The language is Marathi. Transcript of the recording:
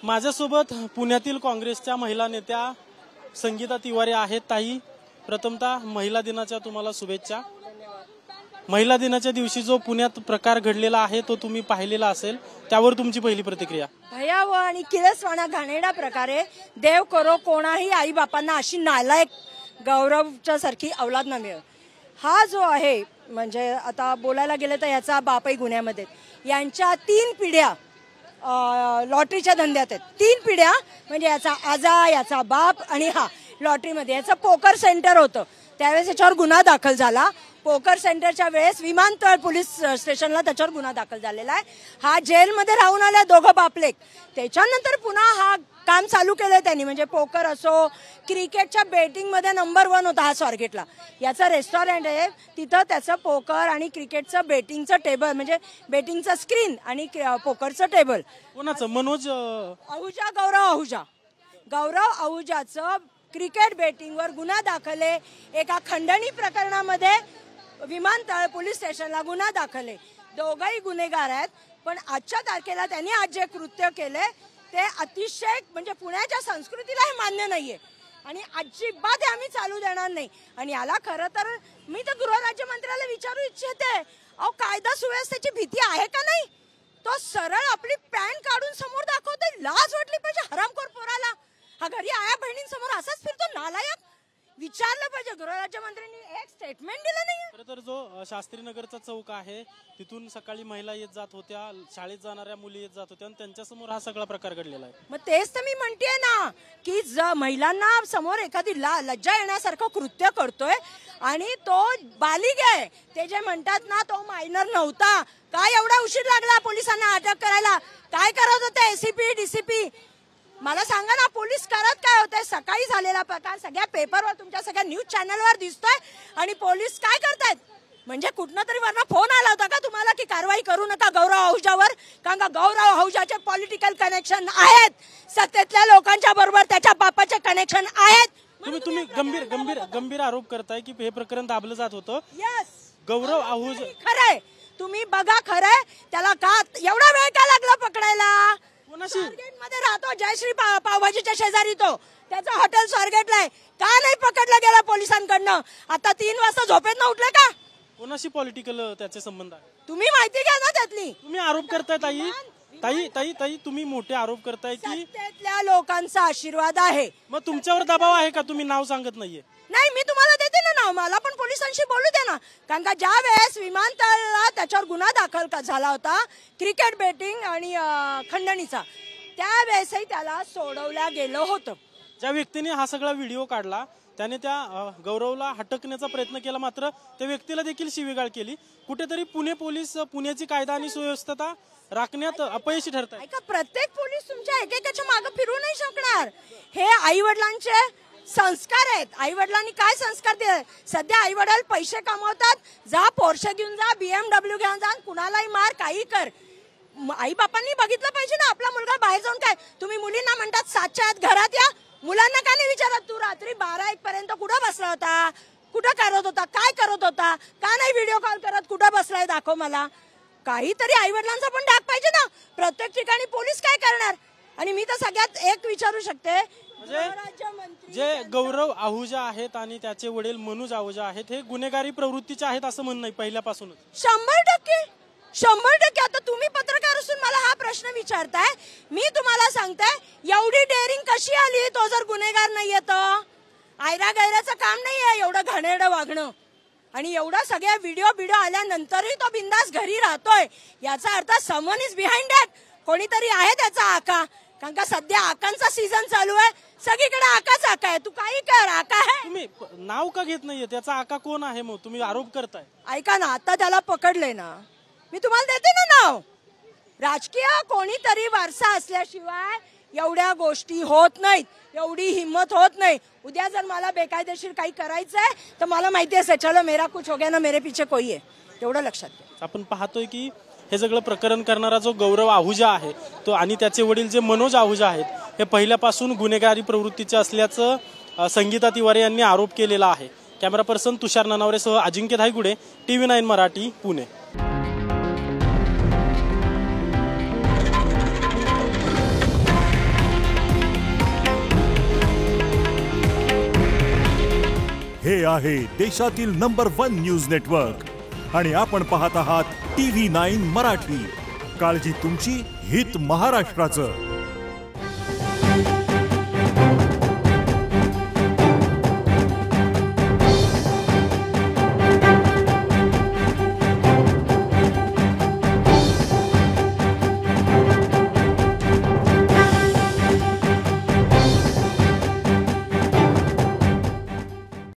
माझ्यासोबत पुण्यातील काँग्रेसच्या महिला नेत्या संगीता तिवारी आहेत. ताई, प्रथमतः महिला दिनाच्या तुम्हाला शुभेच्छा. महिला दिनाच्या दिवशी जो पुण्यात प्रकार घडलेला आहे तो तुम्ही पाहिलेला असेल, त्यावर तुमची पहिली प्रतिक्रिया? भयावह आणि किळसवाणा घाणेरडा प्रकारे देव करो कोणाही आई बापांना अशी नालायक गौरवच्या सारखी औलाद न मिळो. हा जो आहे म्हणजे आता बोलायला गेलं तर याचा बापही गुन्ह्यामध्ये, यांच्या 3 पिढ्या लॉटरीच्या धंद्यात आहेत. 3 पिढ्या म्हणजे याचा आजा, याचा बाप आणि हा लॉटरीमध्ये. याचं पोकर सेंटर होतं, त्यावेळेस याच्यावर गुन्हा दाखल झाला. पोकर सेंटरच्या वेळेस विमानतळ पोलीस स्टेशनला त्याच्यावर गुन्हा दाखल झालेला आहे. हा जेलमध्ये राहून आला, दोघं बापलेक. त्याच्यानंतर पुन्हा हा काम चालू केलंय त्यांनी, म्हणजे पोकर असो, क्रिकेटच्या बेटिंगमध्ये नंबर 1 होता हा स्वारगेटला. याचं रेस्टॉरंट आहे, तिथं त्याचं पोकर आणि क्रिकेटचं बेटिंगचं टेबल म्हणजे बेटिंगचं स्क्रीन आणि पोकरचं टेबल. कोणाचं? मनोज आहुजा, गौरव आहुजाचं क्रिकेट बेटिंगवर गुन्हा दाखल आहे. एका खंडणी प्रकरणामध्ये विमानतळ पोलीस स्टेशनला गुन्हा दाखल आहे. दोघंही गुन्हेगार आहेत. पण आजच्या तारखेला त्यांनी आज जे कृत्य केले ते अतिशय म्हणजे पुण्याच्या संस्कृतीला हे मान्य नाहीये आणि अजिबात आम्ही चालू देणार नाही. आणि याला खरं तर मी तर गृहराज्यमंत्र्याला विचारू इच्छिते, अहो कायदा सुव्यवस्थेची भीती आहे का नाही? तो सरळ आपली पॅन्ट काढून समोर दाखवतोय. लाज वाटली पाहिजे हरामखोर पोराला. हा घरी आया बहिणींसमोर असाच फिरतो नालायक. विचारलं पाहिजे. गृहराज्यमंत्र्यांनी एक स्टेटमेंट दिलं नाही. खरं तर जो शास्त्रीनगरचा चौक आहे तिथून सकाळी महिला येत जात होत्या, शाळेत जाणाऱ्या मुली येत जात होत्या आणि त्यांच्यासमोर हा सगळा प्रकार घडलेला आहे. मग तेच तर मी म्हणतेय ना की महिलांना समोर एखादी लज्जा येण्यासारखं कृत्य करतोय आणि तो बालिग आहे. ते जे म्हणतात ना तो मायनर नव्हता. काय एवढा उशीर लागला पोलिसांना अटक करायला? काय करत होते एसीपी डीसीपी? मला सांगा ना, पोलीस करत काय होते? सकाळी झालेला प्रकार सगळ्या पेपरवर तुमच्या सगळ्या न्यूज चॅनलवर दिसतोय आणि पोलीस काय करतायत? म्हणजे कुठनं तरी वरनं फोन आला होता का तुम्हाला की कारवाई करू नका गौरव आहुजावर? कारण का गौरव आहुजाचे पॉलिटिकल कनेक्शन आहेत, सत्तेतल्या लोकांच्या बरोबर त्याच्या बापाचे कनेक्शन आहेत. तुम्ही गंभीर आरोप करताय की हे प्रकरण दाबलं जात होतं. यस, गौरव आहुजा खरंय. तुम्ही बघा, खरंय. त्याला का एवढा वेळ का लागला पकडायला? स्वारगेटमध्ये राहतो, जयश्री पावभाजीच्या शेजारी तो, त्याचं हॉटेल स्वारगेटला आहे. का नाही पकडला गेला पोलिसांकडनं? आता 3 वाजता झोपेत न उठले का? कोणाशी पॉलिटिकल त्याचे संबंध आहे? तुम्ही माहिती घ्या ना त्यातली. तुम्ही आरोप करताय ताई तुम्ही मोठे आरोप करताय की सत्तेतल्या लोकांचा आशीर्वाद आहे. मग तुमच्यावर दबाव आहे का? तुम्ही नाव सांगत नाहीये. नाही, मी तुम्हाला देते ना नाव. मला पण पोलिसांशी बोलू दे ना. कारण का ज्या वेळेस विमानतळाला त्याच्यावर गुन्हा दाखल झाला होता क्रिकेट बेटिंग आणि खंडणीचा, त्यावेळेसही त्याला सोडवलं गेलं होतं. ज्या व्यक्तीने हा सगळा व्हिडिओ काढला त्याने त्या गौरवला हटकण्याचा प्रयत्न केला, मात्र त्या व्यक्तीला देखील शिवीगाळ केली. कुठेतरी पुणे पोलीस पुण्याची कायदा आणि सुव्यवस्था राखण्यात अपयशी ठरतात. ऐका, प्रत्येक पोलीस तुमच्या एकेकाच्या मागे फिरू नाही शकणार. हे आई वडिलांचे संस्कार आहेत. आई वडिलांनी काय संस्कार दिले? सध्या आई वडील पैसे कमवतात, जा पोर्शे घेऊन जा, BMW घेऊन जा, कुणालाही मार, काही कर. आई बापांनी बघितलं पाहिजे ना आपला मुलगा बाहेर जाऊन काय. तुम्ही मुलींना म्हणतात 7च्या आत घरात या, मुलांना का नाही विचारत तू रात्री 12-1 पर्यंत कुठं बसला होता, कुठं करत होता, काय करत होता? का नाही व्हिडिओ कॉल करत कुठं बसलाय दाखव मला? काहीतरी आई वडिलांचा पण डाग पाहिजे ना. प्रत्येक ठिकाणी पोलीस काय करणार? आणि मी तर सगळ्यात एक विचारू शकते, जे गौरव आहुजा आहेत आणि त्याचे वडील मनोज आहुजा आहेत हे गुन्हेगारी प्रवृत्तीचे आहेत असं म्हणणं नाही पहिल्यापासूनच. 100%. आता तुम्ही पत्रकार असून मला हा प्रश्न विचारताय. मी तुम्हाला सांगते, एवढी डेअरिंग कशी आली? तो जर गुन्हेगार नाहीये तर आयरा गैराचं काम नाहीये एवढं घाणेरडं वागणं. आणि एवढा सगळ्या व्हिडिओ आल्यानंतरही तो बिंदास घरी राहतोय. याचा अर्थ समवन इज बिहाइंड दॅट. कोणीतरी आहे त्याचा आका. कारण का सध्या आकांचा सीझन चालू आहे, सगळीकडे आकाच आका आहे. तू काही कर, आका आहे. तुम्ही नाव का घेत नाहीये? त्याचा आका कोण आहे? मग तुम्ही आरोप करताय. ऐका ना, आता त्याला पकडले ना, मी तुम्हाला देते ना नाव. राजकीय कोणीतरी वारसा असल्याशिवाय एवढ्या गोष्टी होत नाहीत, एवढी हिम्मत होत नाही. उद्या जर मला बेकायदेशीर काही करायचंय तर मला माहिती आहे, चलो मेरा कुछ हो गया ना मेरे पीछे कोई है, एवढं लक्षात घ्या. आपण पाहतोय की हे सगळं प्रकरण करणारा जो गौरव आहुजा आहे तो आणि त्याचे वडील जे मनोज आहुजा आहेत हे पहिल्यापासून गुन्हेगारी प्रवृत्तीचे असल्याचं संगीता तिवारी यांनी आरोप केलेला आहे. कॅमेरा पर्सन तुषार ननावरेसह अजिंक्य धायगुडे, TV9 मराठी, पुणे. हे आहे देशातील नंबर 1 न्यूज नेटवर्क आणि आपण पाहत आहात TV9 मराठी. काळजी तुमची, हित महाराष्ट्राचं.